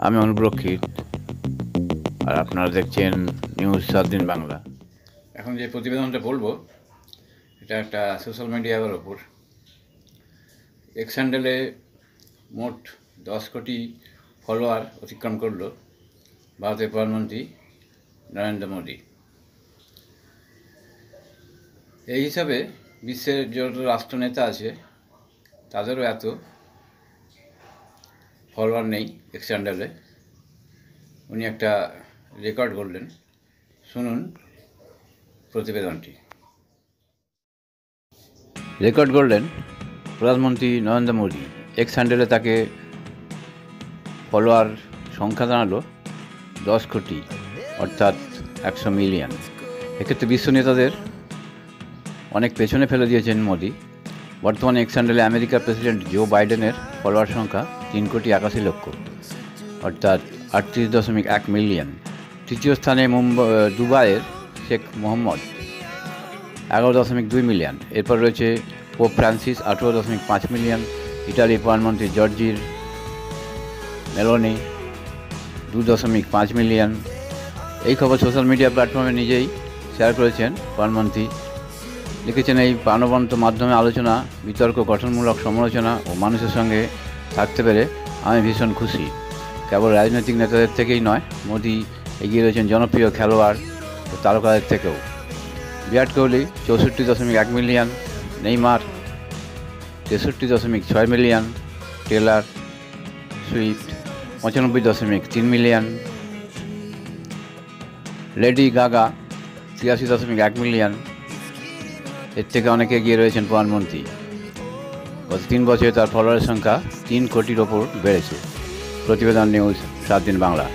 আমি অনুপ্রক্ষিত, আর আপনারা দেখছেন নিউজ 7 দিন বাংলা। এখন যে প্রতিবেদনটা বলবো, এটা একটা সোশ্যাল মিডিয়ার ওপর। এক্স হ্যান্ডেলে মোট 10 কোটি ফলোয়ার অতিক্রম করল ভারতের প্রধানমন্ত্রী নরেন্দ্র মোদী। এই হিসাবে বিশ্বের যত রাষ্ট্রনেতা আছে তাদেরও এত ফলোয়ার নেই এক্স হ্যান্ডেলে। উনি একটা রেকর্ড করলেন, শুনুন প্রতিবেদনটি। রেকর্ড করলেন প্রধানমন্ত্রী নরেন্দ্র মোদী। এক্স হ্যান্ডেলে তাকে ফলোয়ার সংখ্যা দাঁড়ালো 10 কোটি, অর্থাৎ 100 মিলিয়ন। এক্ষেত্রে বিশ্ব নেতাদের অনেক পেছনে ফেলে দিয়েছেন মোদী। বর্তমানে এক্স হ্যান্ডেলে আমেরিকার প্রেসিডেন্ট জো বাইডেনের ফলোয়ার সংখ্যা 3,81,00,000, অর্থাৎ 38.1 মিলিয়ন। তৃতীয় স্থানে দুবাইয়ের শেখ মোহাম্মদ 11.2 মিলিয়ন। এরপর রয়েছে পোপ ফ্রান্সিস 18.5 মিলিয়ন। ইটালির প্রধানমন্ত্রী জর্জির মেলোনি 2.5 মিলিয়ন। এই খবর সোশ্যাল মিডিয়া প্ল্যাটফর্মে নিজেই শেয়ার করেছেন প্রধানমন্ত্রী। লিখেছেন, এই প্রাণবন্ত মাধ্যমে আলোচনা, বিতর্ক, গঠনমূলক সমালোচনা ও মানুষের সঙ্গে থাকতে পেরে আমি ভীষণ খুশি। কেবল রাজনৈতিক নেতাদের থেকেই নয়, মোদী এগিয়ে রয়েছেন জনপ্রিয় খেলোয়াড় ও তারকাদের থেকেও। Virat Kohli 64.1 million, Neymar 63.6 million, Taylor Swift 95.3 million, Lady Gaga 83.1 million. এর থেকে অনেকে এগিয়ে রয়েছেন প্রধানমন্ত্রী। গত 3 বছরে তার ফলোয়ারের সংখ্যা 3 কোটির ওপর বেড়েছে। প্রতিবেদন নিউজ 7 দিন বাংলা।